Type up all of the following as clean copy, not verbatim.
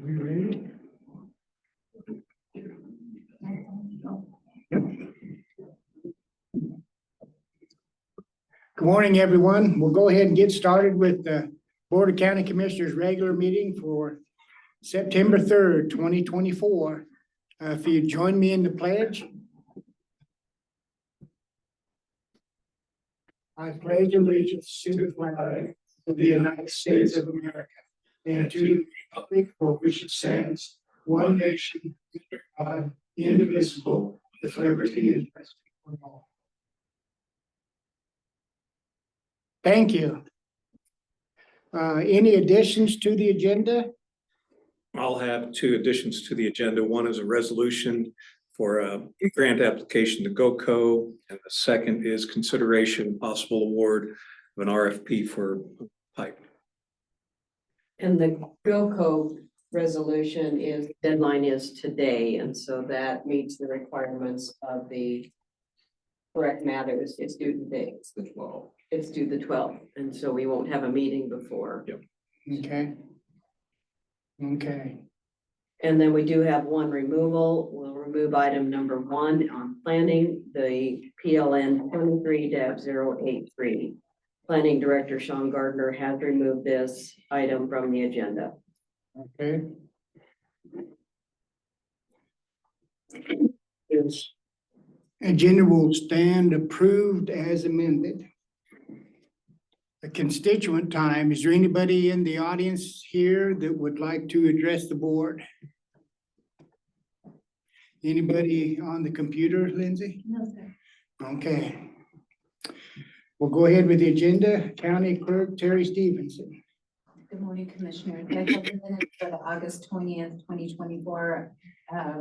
We ready? Good morning, everyone. We'll go ahead and get started with the Board of County Commissioners regular meeting for September 3rd, 2024. If you join me in the pledge. I pledge allegiance to the flag of the United States of America and to the republic for which it stands, one nation, under God, indivisible, with liberty and justice for all. Thank you. Any additions to the agenda? I'll have two additions to the agenda. One is a resolution for a grant application to GOCO, and the second is consideration and possible award of an RFP for pipe. And the GOCO resolution deadline is today, and so that meets the requirements of the correct matters. It's due today. It's the 12th. It's due the 12th, and so we won't have a meeting before. Yep. Okay. Okay. And then we do have one removal. We'll remove item number 1 on planning, the PLN 23-083. Planning Director Sean Gardner has removed this item from the agenda. Okay. This agenda will stand approved as amended. The constituent time. Is there anybody in the audience here that would like to address the board? Anybody on the computer, Lindsay? No, sir. Okay. We'll go ahead with the agenda. County Clerk Terry Stevenson. Good morning, Commissioner. I have the minutes for the August 20th, 2024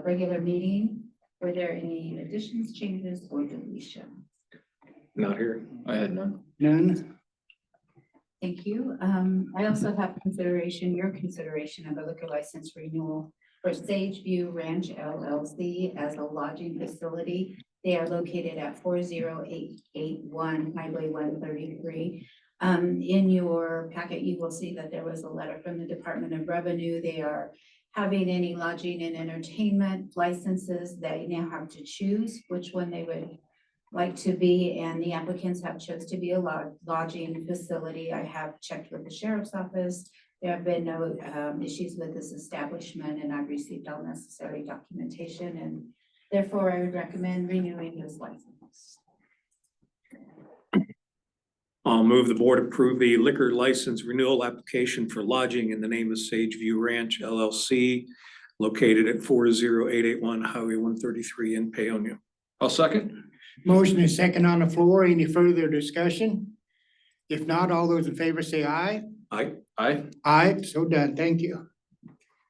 regular meeting. Were there any additions, changes, or deletions? Not here. I had none. None. Thank you. I also have your consideration of a liquor license renewal for Sage View Ranch LLC as a lodging facility. They are located at 40881 Highway 133. In your packet, you will see that there was a letter from the Department of Revenue. They are having any lodging and entertainment licenses. They now have to choose which one they would like to be, and the applicants have chose to be a lodging facility. I have checked with the Sheriff's Office. There have been no issues with this establishment, and I've received all necessary documentation, and therefore I would recommend renewing this license. I'll move the board approve the liquor license renewal application for lodging in the name of Sage View Ranch LLC, located at 40881 Highway 133 in Paonia. I'll second. Motion is second on the floor. Any further discussion? If not, all those in favor say aye. Aye. Aye. Aye, so done. Thank you.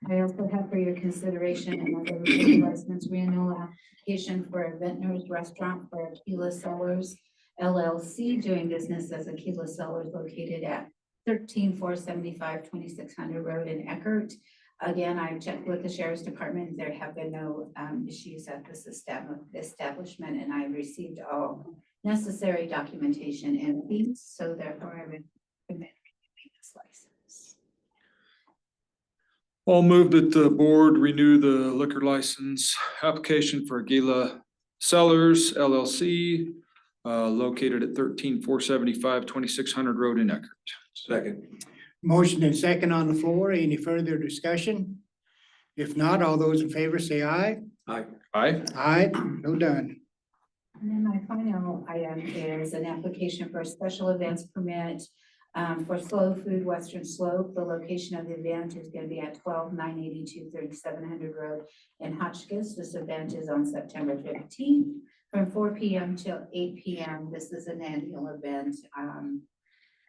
I also have for your consideration another liquor license renewal application for a Vintners Restaurant for Aquila Cellars LLC, doing business as Aquila Cellars, located at 13475 2600 Road in Eckert. Again, I've checked with the Sheriff's Department. There have been no issues at this establishment, and I received all necessary documentation and fees, so therefore I would recommend this license. I'll move that the board renew the liquor license application for Gila Cellars LLC, located at 13475 2600 Road in Eckert. Second. Motion and second on the floor. Any further discussion? If not, all those in favor say aye. Aye. Aye. Aye, so done. And then my final item is an application for a special events permit for Slow Food Western Slope. The location of the event is going to be at 12982 3700 Road in Hotchkiss. This event is on September 15th from 4 p.m. till 8 p.m. This is an annual event,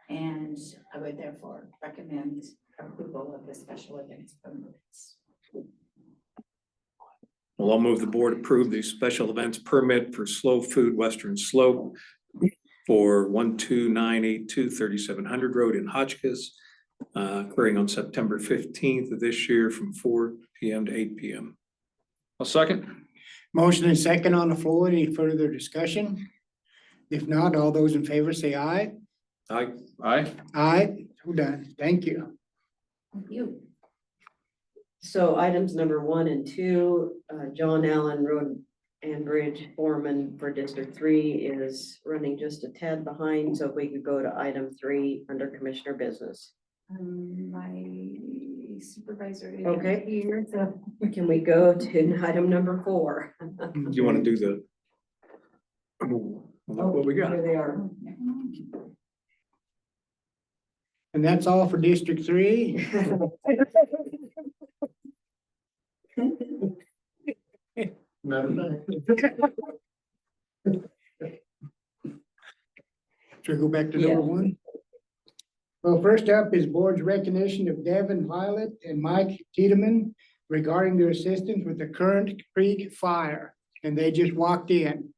and I would therefore recommend approval of the special events permits. Well, I'll move the board approve the special events permit for Slow Food Western Slope for 12982 3700 Road in Hotchkiss, occurring on September 15th of this year from 4 p.m. to 8 p.m. I'll second. Motion and second on the floor. Any further discussion? If not, all those in favor say aye. Aye. Aye. Aye, so done. Thank you. Thank you. So items number 1 and 2, John Allen Road and Bridge Foreman for District 3 is running just a tad behind, so if we could go to item 3 under Commissioner Business. My supervisor is Okay. here, so. Can we go to item number 4? Do you want to do the? What we got? Here they are. And that's all for District 3. Should we go back to Yeah. number 1? Well, first up is board's recognition of Devin Violet and Mike Tiedemann regarding their assistance with the current Creek fire, and they just walked in.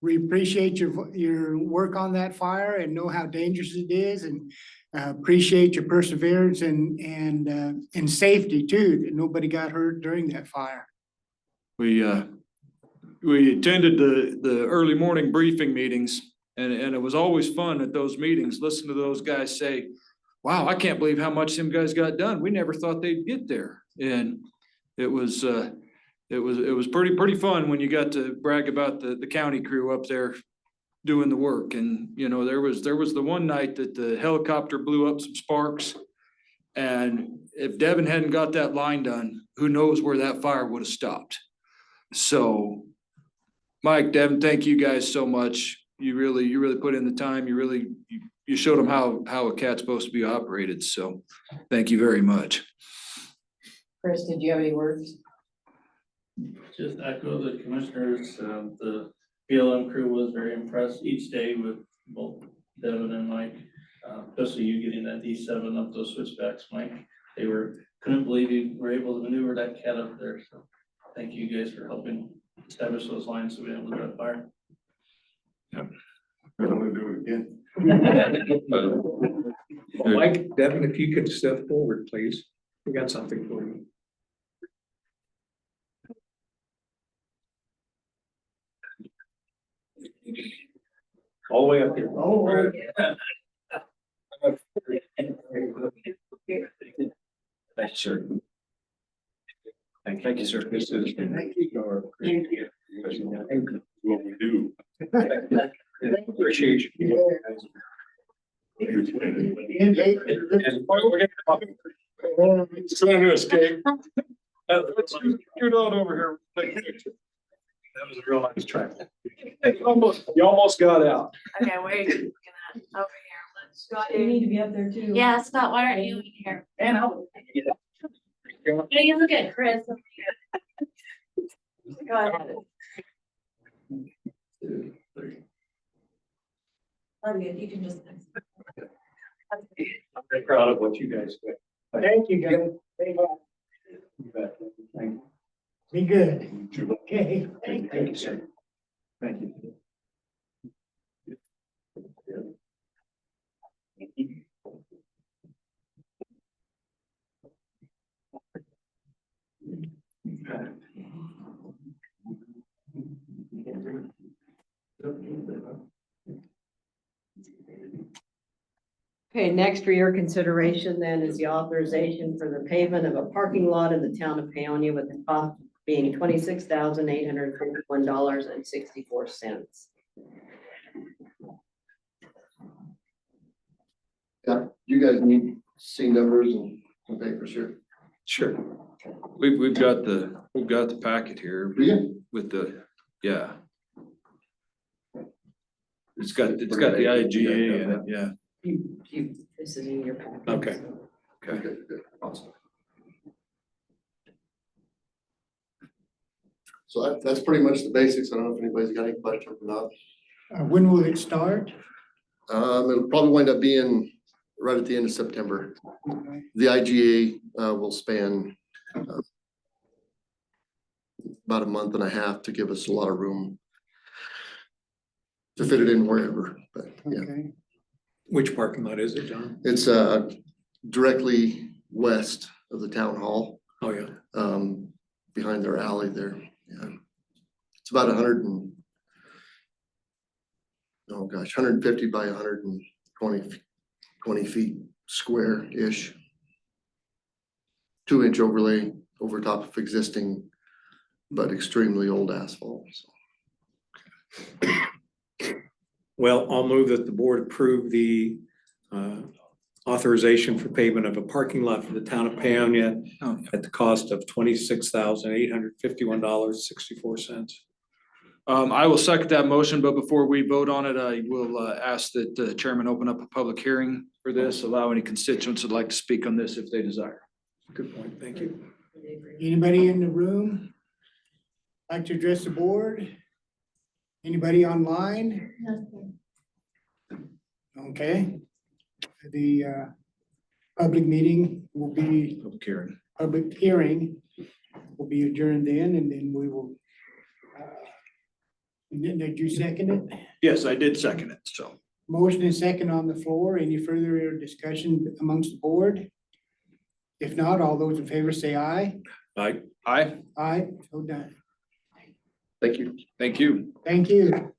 We appreciate your work on that fire and know how dangerous it is, and appreciate your perseverance and safety too, that nobody got hurt during that fire. We attended the early morning briefing meetings, and it was always fun at those meetings, listen to those guys say, wow, I can't believe how much them guys got done. We never thought they'd get there. And it was pretty fun when you got to brag about the county crew up there doing the work. And, you know, there was the one night that the helicopter blew up some sparks. And if Devin hadn't got that line done, who knows where that fire would have stopped. So Mike, Devin, thank you guys so much. You really put in the time. You showed them how a cat's supposed to be operated. So thank you very much. Chris, did you have any words? Just echo the commissioners, the BLM crew was very impressed each day with both Devin and Mike. Especially you getting that D7 up those switchbacks, Mike. They couldn't believe you were able to maneuver that cat up there. So thank you guys for helping establish those lines so we don't lose that fire. Yep. I'm gonna do it again. Mike, Devin, if you could step forward, please. We got something for you. All the way up here. Oh, thanks, sir. Thank you, sir. This is. Thank you. What we do. Appreciate you. Trying to escape. You're not over here. That was a real nice try. You almost got out. Okay, where are you looking at? Over here. Let's Scott, you need to be up there too. Yeah, Scott, why aren't you in here? And I'll. No, you look at Chris. Go ahead. I'm good, you can just. I'm very proud of what you guys did. Thank you, guys. Thank you. Thank you. Be good. Okay. Thank you, sir. Thank you. Okay, next for your consideration then is the authorization for the pavement of a parking lot in the town of Paonia with the cost being $26,851.64. Yeah, you guys need to see numbers and papers here. Sure. We've got the packet here Do you? with the, yeah. It's got the IGA in it, yeah. This is in your packet. Okay. Okay. Good, awesome. So that's pretty much the basics. I don't know if anybody's got any questions or not. When will it start? It'll probably wind up being right at the end of September. The IGA will span about a month and a half to give us a lot of room to fit it in wherever, but yeah. Okay. Which parking lot is it, John? It's directly west of the town hall, Oh, yeah. behind their alley there, yeah. It's about 150 by 120 feet square-ish. 2-inch overlay over top of existing, but extremely old asphalt, so. Well, I'll move that the board approve the authorization for payment of a parking lot for the town of Paonia at the cost of $26,851.64. I will second that motion, but before we vote on it, I will ask that the chairman open up a public hearing for this, allow any constituents who'd like to speak on this if they desire. Good point, thank you. Anybody in the room like to address the board? Anybody online? Okay. The public meeting will be, public hearing will be adjourned then, and then we will. Did you second it? Yes, I did second it, so. Motion and second on the floor. Any further discussion amongst the board? If not, all those in favor say aye. Aye. Aye, Aye, so done. Thank you. thank you. Thank you.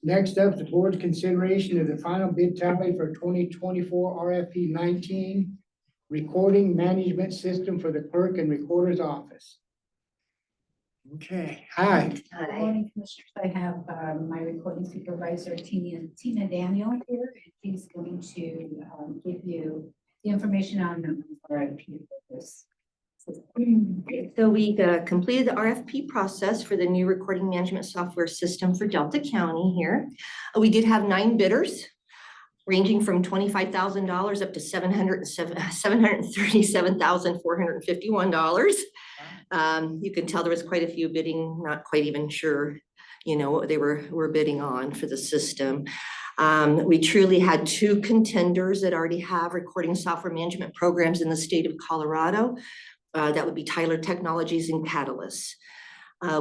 Next up, the board's consideration of the final bid tally for 2024 RFP 19 recording management system for the clerk and recorder's office. Okay, hi. Good morning, Commissioners. I have my recording supervisor, Tina Daniel here. She's going to give you the information on the RFP for this. So we completed the RFP process for the new recording management software system for Delta County here. We did have 9 bidders, ranging from $25,000 up to $737,451. You can tell there was quite a few bidding, not quite even sure, you know, what they were bidding on for the system. We truly had 2 contenders that already have recording software management programs in the state of Colorado. That would be Tyler Technologies and Catalyst.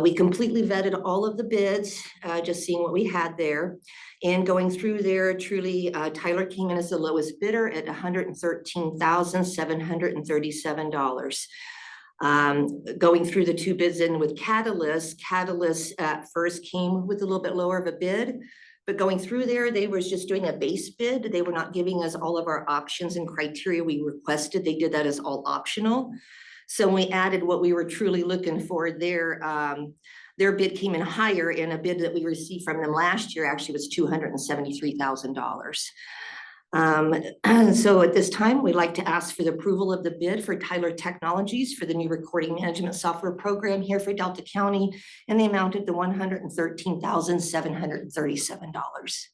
We completely vetted all of the bids, just seeing what we had there. And going through there, truly, Tyler came in as the lowest bidder at $113,737. Going through the 2 bids in with Catalyst at first came with a little bit lower of a bid, but going through there, they was just doing a base bid. They were not giving us all of our options and criteria we requested. They did that as all optional. So when we added what we were truly looking for there, their bid came in higher, and a bid that we received from them last year actually was $273,000. So at this time, we'd like to ask for the approval of the bid for Tyler Technologies for the new recording management software program here for Delta County, and the amount of the $113,737.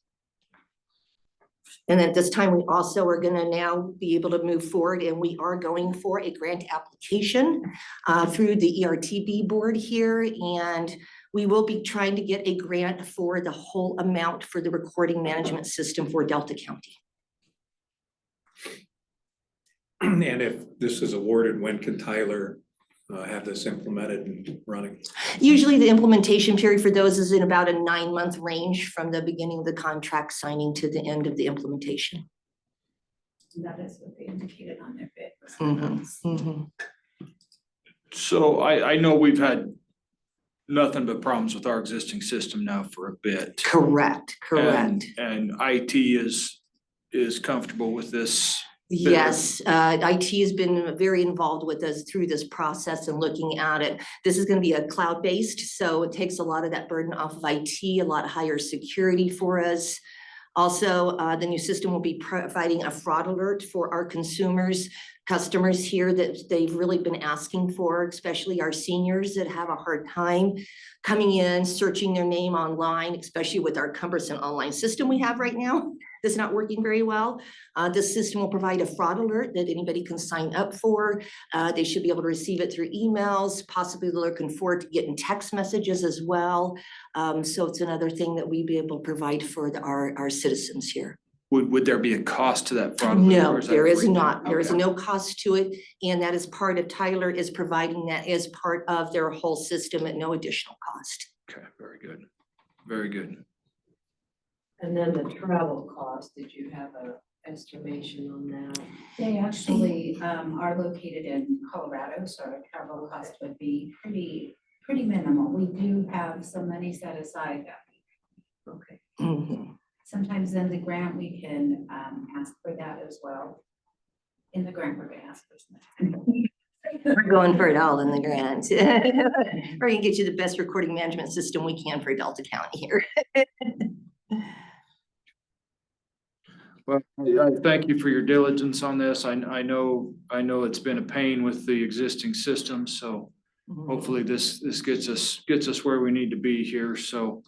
And at this time, we also are going to now be able to move forward, and we are going for a grant application through the ERTB board here, and we will be trying to get a grant for the whole amount for the recording management system for Delta County. And if this is awarded, when can Tyler have this implemented and running? Usually the implementation period for those is in about a 9-month range from the beginning of the contract signing to the end of the implementation. That is what they indicated on their bid. So I know we've had nothing but problems with our existing system now for a bit. Correct. And IT is comfortable with this. Yes, IT has been very involved with us through this process and looking at it. This is going to be a cloud-based, so it takes a lot of that burden off of IT, a lot higher security for us. Also, the new system will be providing a fraud alert for our customers here that they've really been asking for, especially our seniors that have a hard time coming in, searching their name online, especially with our cumbersome online system we have right now. That's not working very well. This system will provide a fraud alert that anybody can sign up for. They should be able to receive it through emails, possibly they're looking forward to getting text messages as well. So it's another thing that we'd be able to provide for our citizens here. Would there be a cost to that fraud alert? No, that there is free? not. There is Okay. no cost to it. And that is part of Tyler is providing that as part of their whole system at no additional cost. Okay, very good. Very good. And then the travel cost, did you have a estimation on that? They actually are located in Colorado, so our travel cost would be pretty minimal. We do have some money set aside. Okay. Mhm. Sometimes in the grant, we can ask for that as well. In the grant, we're gonna ask for some. We're going for it all in the grant. We're gonna get you the best recording management system we can for Delta County here. Well, I thank you for your diligence on this. I know it's been a pain with the existing system, so hopefully this gets us where we need to be here. So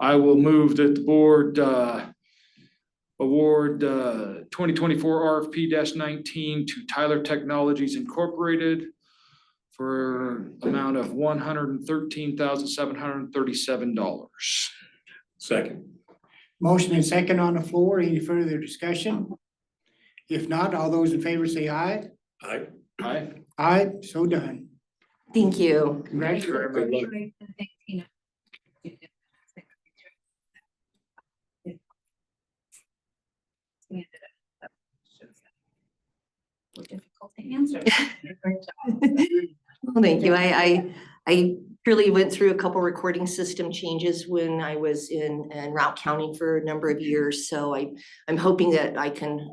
I will move that the board award 2024 RFP-19 to Tyler Technologies Incorporated for amount of $113,737. Second. Motion and second on the floor. Any further discussion? If not, all those in favor say aye. Aye. Aye. Aye, so done. Thank you. Congratulations. Good luck. Thank you. Difficult to answer. Well, thank you. I truly went through a couple recording system changes when I was in Routt County for a number of years. So I'm hoping that I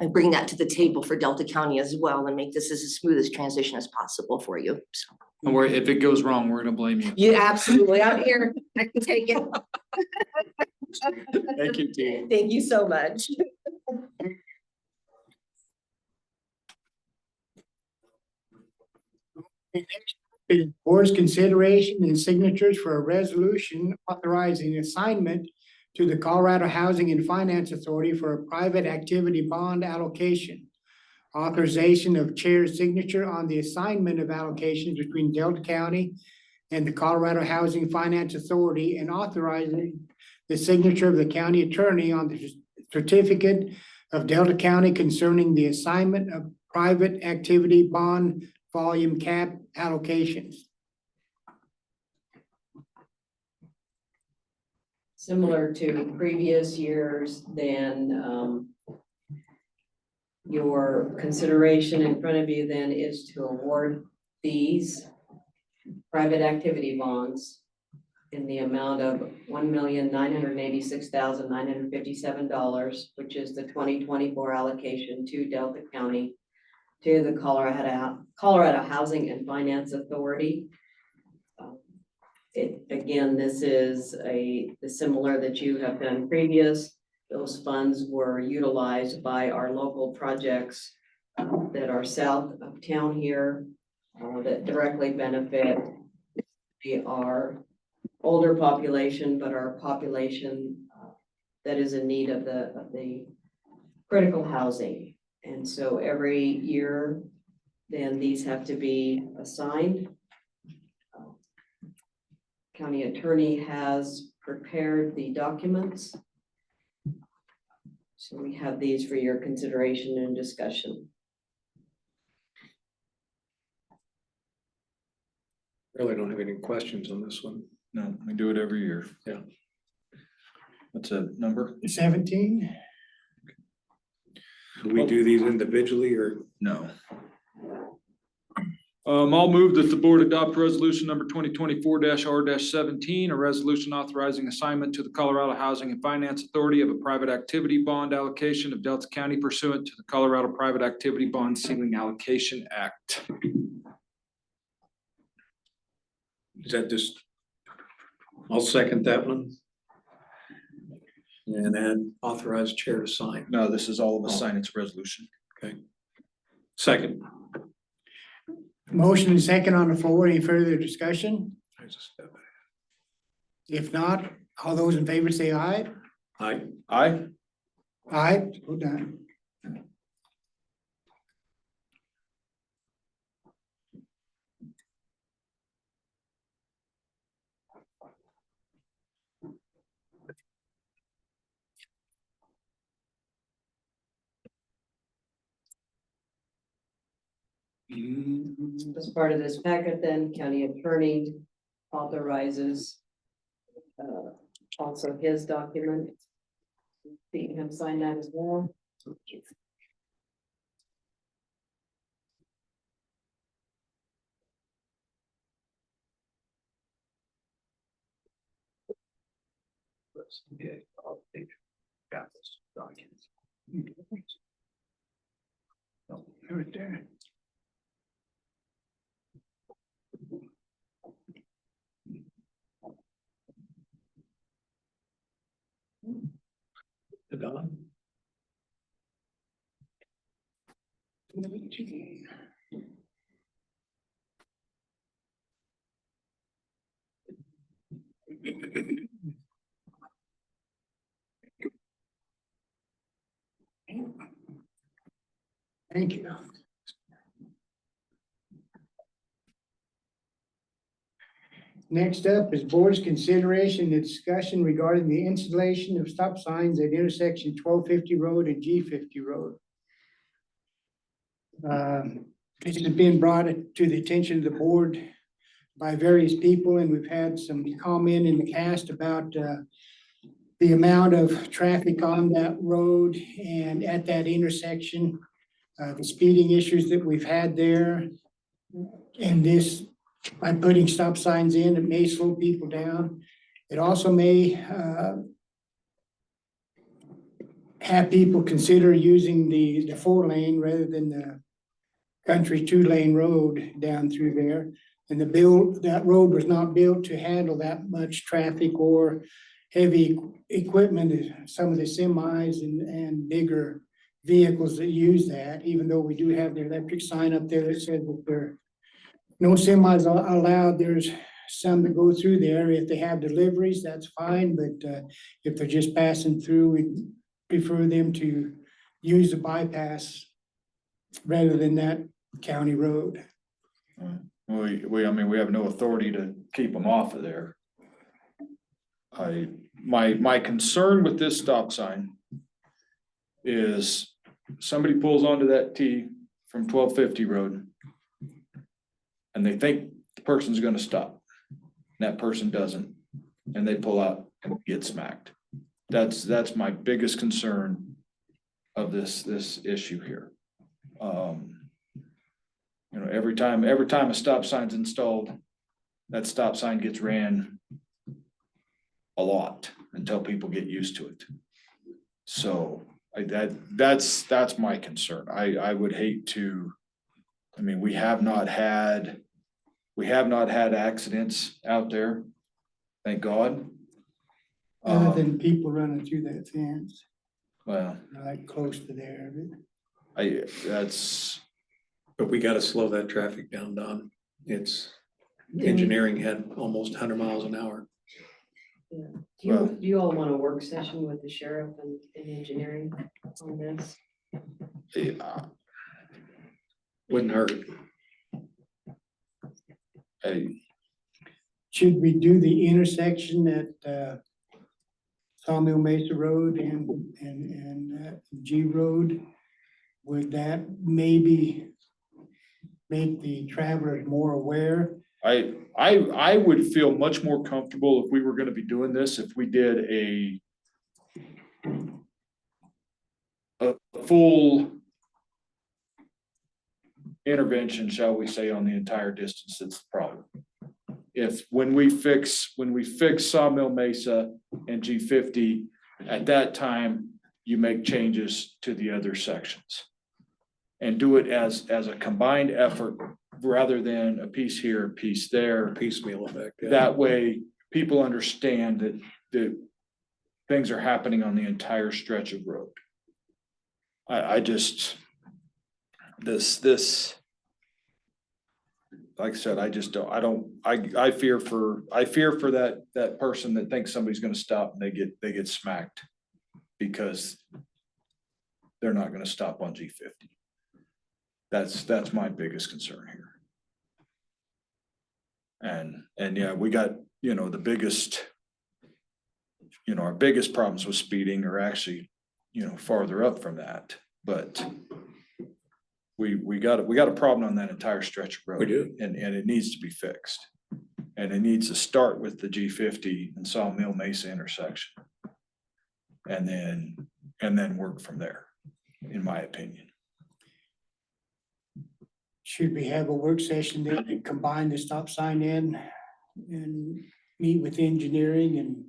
bring that to the table for Delta County as well and make this as smooth as transition as possible for you. So. Don't worry, if it goes wrong, we're gonna blame you. Yeah, absolutely. I'm here. I can take it. Thank you, team. Thank you so much. Board's consideration and signatures for a resolution authorizing assignment to the Colorado Housing and Finance Authority for a private activity bond allocation. Authorization of chair's signature on the assignment of allocations between Delta County and the Colorado Housing Finance Authority, and authorizing the signature of the county attorney on the certificate of Delta County concerning the assignment of private activity bond volume cap allocations. Similar to previous years, then your consideration in front of you then is to award these private activity bonds in the amount of $1,986,957, which is the 2024 allocation to Delta County, to the Colorado Housing and Finance Authority. Again, this is the similar that you have done previous. Those funds were utilized by our local projects that are south of town here that directly benefit our older population, but our population that is in need of the critical housing. And so every year, then these have to be assigned. County attorney has prepared the documents. So we have these for your consideration and discussion. Really don't have any questions on this one. No, we do it every year. Yeah. What's a number? 17. Do we do these individually or? No. I'll move that the board adopt resolution number 2024-R-17, a resolution authorizing assignment to the Colorado Housing and Finance Authority of a private activity bond allocation of Delta County pursuant to the Colorado Private Activity Bond Ceiling Allocation Act. Is that just? I'll second that one. And then authorize chair to sign. No, this is all of a sign, it's a resolution. Okay. Second. Motion and second on the floor. Any further discussion? There's a step. If not, all those in favor say aye. Aye. Aye. Aye, so done. As part of this packet, then county attorney authorizes also his document. See him sign that as well. Okay. Got this documents. Oh, right there. The Don. Thank you. Next up is board's consideration and discussion regarding the installation of stop signs at intersection 1250 road and G50 road. This has been brought to the attention of the board by various people, and we've had some comment in the past about the amount of traffic on that road and at that intersection, the speeding issues that we've had there. And this, by putting stop signs in, it may slow people down. It also may have people consider using the 4-lane rather than the country 2-lane road down through there. And that road was not built to handle that much traffic or heavy equipment, some of the semis and bigger vehicles that use that, even though we do have the electric sign up there that says that there are no semis allowed. There's some that go through there. If they have deliveries, that's fine, but if they're just passing through, we prefer them to use the bypass rather than that county road. We have no authority to keep them off of there. My concern with this stop sign is somebody pulls onto that T from 1250 road and they think the person's gonna stop. That person doesn't, and they pull out and get smacked. That's my biggest concern of this issue here. Every time a stop sign's installed, that stop sign gets ran a lot until people get used to it. So that's my concern. I would hate to, we have not had accidents out there, thank God. Other than people running through that fence, Well, like close to there. But we gotta slow that traffic down, Don. It's engineering had almost 100 miles an hour. Do you all want a work session with the sheriff and engineering on this? Wouldn't hurt. Should we do the intersection at Sawmill Mesa Road and G Road? Would that maybe make the travelers more aware? I would feel much more comfortable if we were gonna be doing this, if we did a full intervention, shall we say, on the entire distance that's the problem. If when we fix Sawmill Mesa and G50, at that time, you make changes to the other sections. And do it as a combined effort rather than a piece here, a piece there. Piecemeal effect. Yeah. That way, people understand that things are happening on the entire stretch of road. I just, this, like I said, I fear for that person that thinks somebody's gonna stop and they get smacked because they're not gonna stop on G50. That's my biggest concern here. And yeah, we got, the biggest, our biggest problems with speeding are actually, farther up from that, but we got a problem on that entire stretch of road. We do. And it needs to be fixed. And it needs to start with the G50 and Sawmill Mesa intersection. And then work from there, in my opinion. Should we have a work session that and combine the stop sign in and meet with engineering and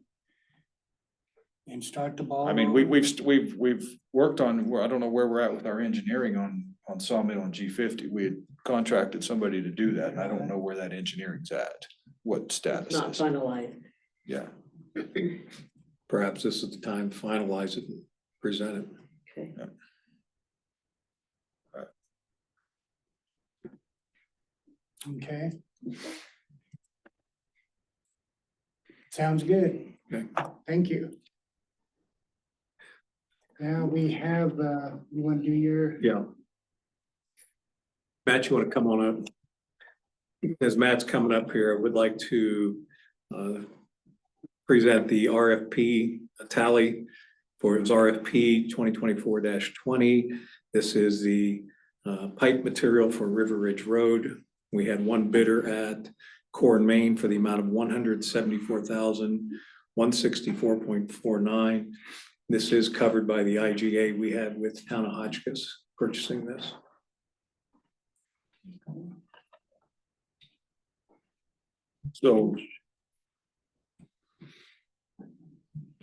and start the ball. I mean, we've worked on, I don't know where we're at with our engineering on Sawmill and G50. We had contracted somebody to do that, and I don't know where that engineering's at, what It's status not is. finalized. Yeah, Perhaps this is the time to finalize it and present it. Okay. Okay. Sounds good. Okay. Thank you. Now we have, you want to do your, Yeah. Matt, you want to come on up? As Matt's coming up here, I would like to present the RFP tally for his RFP 2024-20. This is the pipe material for River Ridge Road. We had one bidder at Core and Main for the amount of $174,164.49. This is covered by the IGA we had with Town of Hotchkiss purchasing this.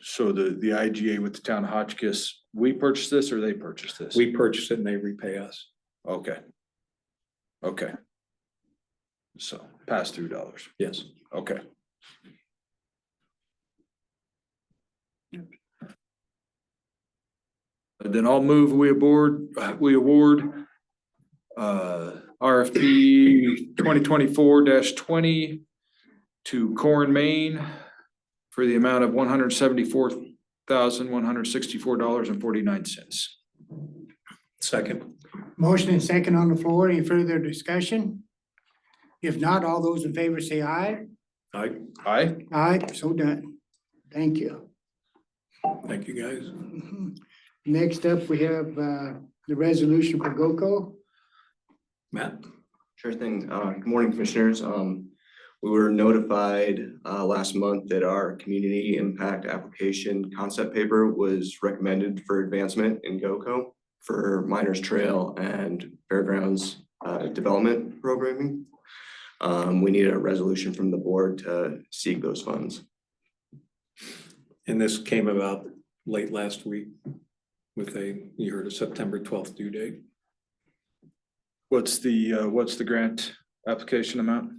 so the IGA with the town of Hotchkiss, we purchased this or they purchased this? We purchase it and they repay us. Okay. Okay. So pass-through dollars, Yes. okay. Then I'll move, we award RFP 2024-20 to Core and Main for the amount of $174,164.49. Second. motion and second on the floor. Any further discussion? If not, all those in favor say aye. Aye. Aye. Aye, so done. Thank you. Thank you, guys. Mhm. Next up, we have the resolution for GOCO. Matt? Sure thing. Good morning, commissioners. We were notified last month that our community impact application concept paper was recommended for advancement in GOCO for Miners Trail and Fairgrounds development programming. We need a resolution from the board to seek those funds. And this came about late last week with you heard a September 12th due date. What's the grant application amount?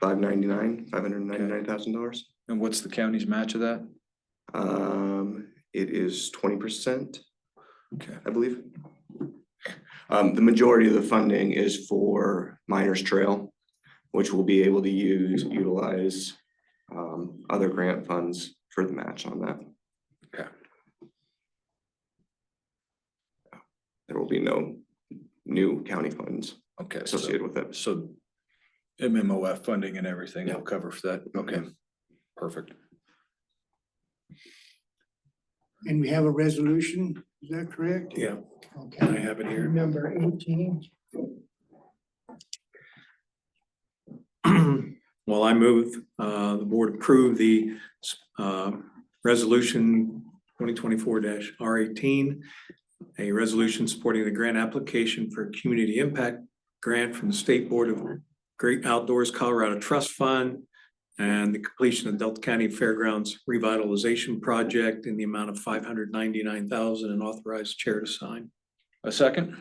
$599,000. And what's the county's match of that? It is 20%, Okay. I believe. The majority of the funding is for Miners Trail, which we'll be able to utilize other grant funds for the match on that. Okay. There will be no new county funds Okay. associated with it. So MMOF funding and everything will Yeah. cover for that. Okay. Perfect. And we have a resolution, is that correct? Yeah, I Okay, have it here. number 18. Well, I move the board approve the resolution 2024-R18, a resolution supporting the grant application for community impact grant from the State Board of Great Outdoors Colorado Trust Fund and the completion of Delta County Fairgrounds revitalization project in the amount of $599,000 and authorized chair to sign. A second?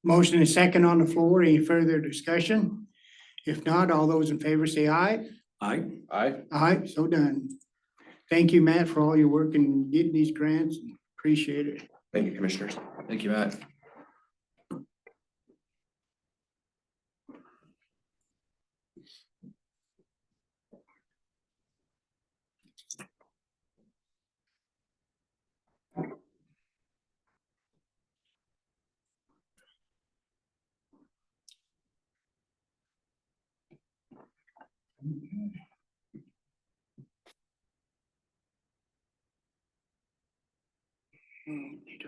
Motion and second on the floor. Any further discussion? If not, all those in favor say aye. Aye. Aye. Aye, so done. Thank you, Matt, for all your work in getting these grants. Appreciate it. Thank you, commissioners. Thank you, Matt.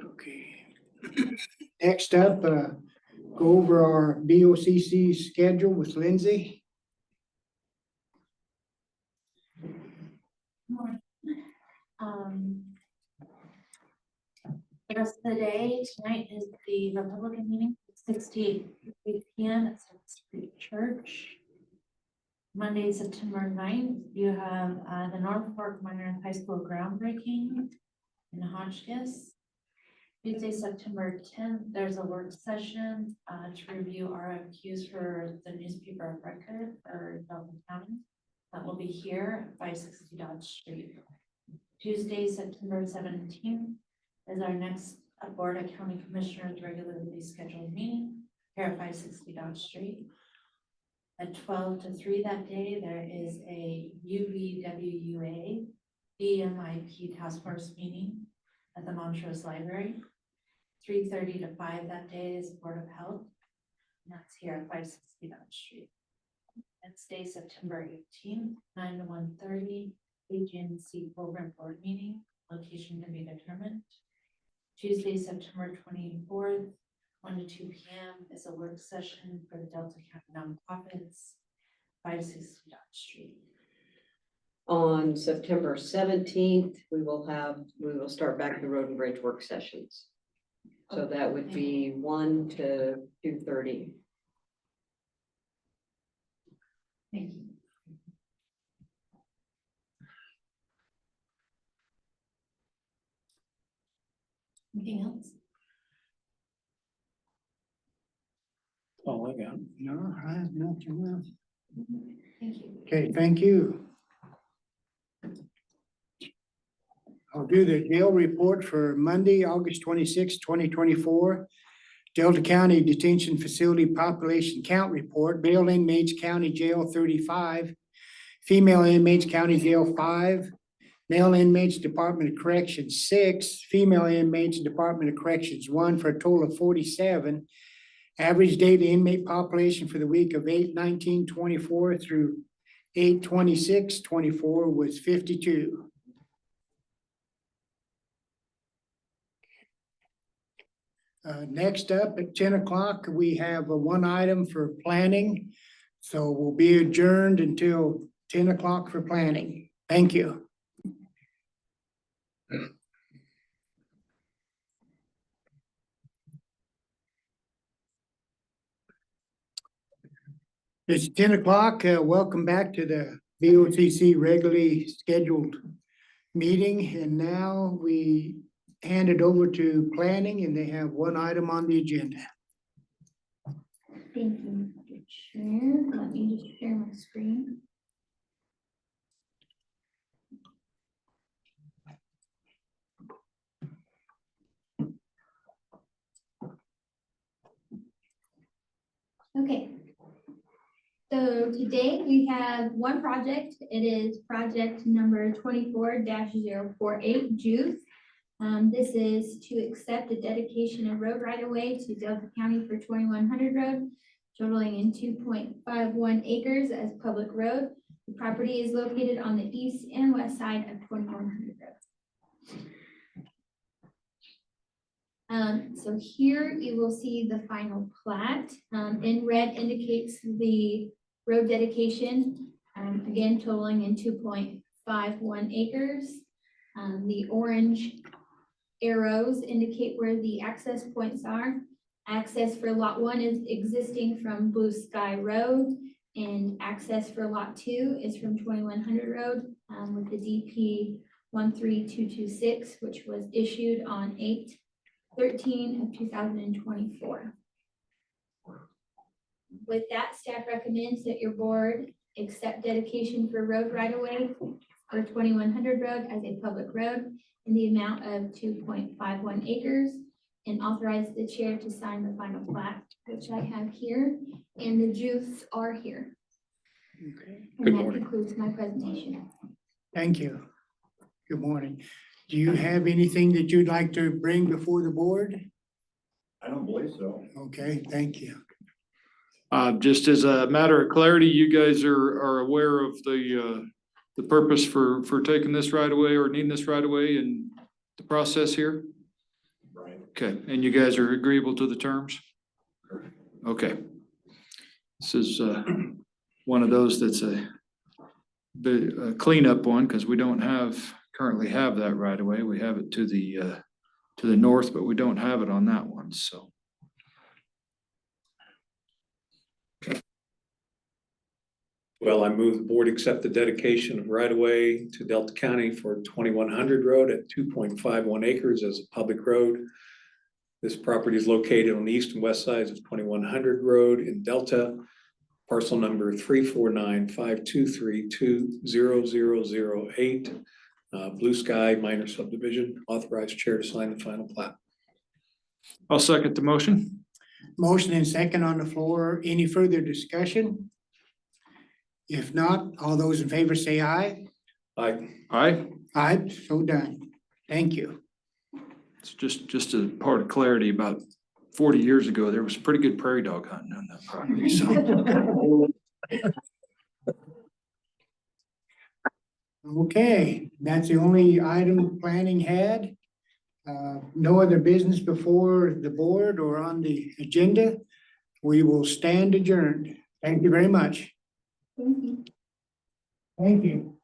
Okay. Next up, go over our BOCC schedule with Lindsay. The rest of the day, tonight is the Republican meeting, 6 to 8 p.m. at Sept Street Church. Monday, September 9th, you have the North Fork Minor High School groundbreaking in Hotchkiss. Tuesday, September 10th, there's a work session to review RFQs for the newspaper of record for Delta County. That will be here at 560 Dodge Street. Tuesday, September 17th is our next Board of County Commissioners regularly scheduled meeting here at 560 Dodge Street. At 12 to 3 that day, there is a UVWUA DMIP Task Force meeting at the Montrose Library. 3:30 to 5 that day is Board of Health. And that's here at 560 Dodge Street. Wednesday, September 18th, 9 to 1:30, agency program board meeting, location to be determined. Tuesday, September 24th, 1 to 2 p.m. is a work session for the Delta County nonprofits, 560 Dodge Street. On September 17th, we will start back the road and bridge work sessions. So that would be 1 to 2:30. Thank you. Anything else? Oh, I got. No, I have nothing else. Thank you. Okay, thank you. I'll do the jail report for Monday, August 26, 2024. Delta County Detention Facility Population Count Report, male inmates County Jail 35, female inmates County Jail 5, male inmates Department of Corrections 6, female inmates Department of Corrections 1, for a total of 47. Average daily inmate population for the week of 8/19/24 through 8/26/24 was 52. Next up at 10 o'clock, we have one item for planning. So we'll be adjourned until 10 o'clock for planning. Thank you. It's 10 o'clock. Welcome back to the VOCC regularly scheduled meeting. And now we hand it over to planning, and they have one item on the agenda. Thank you, Mr. Chair. Let me just share my screen. Okay. So today we have one project. It is project number 24-048 Juice. This is to accept a dedication of road right of way to Delta County for 2100 Road, totaling in 2.51 acres as public road. The property is located on the east and west side of 2100 Road. So here you will see the final plat. In red indicates the road dedication, again totaling in 2.51 acres. The orange arrows indicate where the access points are. Access for lot 1 is existing from Blue Sky Road, and access for lot 2 is from 2100 Road with the DP 13226, which was issued on 8/13/2024. With that, staff recommends that your board accept dedication for road right of way for 2100 Road as a public road in the amount of 2.51 acres, and authorize the chair to sign the final plat, which I have here, and the juice are here. Okay. Good And that morning. concludes my presentation. Thank you. Good morning. Do you have anything that you'd like to bring before the board? I don't believe so. Okay, thank you. Just as a matter of clarity, you guys are aware of the purpose for taking this right away or needing this right away and the process here? Right. Okay, and you guys are agreeable to the terms? Okay. This is one of those that's a cleanup one, because we don't currently have that right away. We have it to the north, but we don't have it on that one, so. Well, I move the board accept the dedication of right-of-way to Delta County for 2100 Road at 2.51 acres as a public road. This property is located on the east and west sides of 2100 Road in Delta. Parcel number 349-523-20008. Blue Sky Minor Subdivision. Authorized chair to sign the final plat. I'll second the motion. Motion and second on the floor. Any further discussion? If not, all those in favor say aye. Aye. Aye. Aye, so done. Thank you. It's just a part of clarity. About 40 years ago, there was pretty good prairie dog hunting on that property, so. Okay, that's the only item planning had. No other business before the board or on the agenda. We will stand adjourned. Thank you very much. Thank you. Thank you.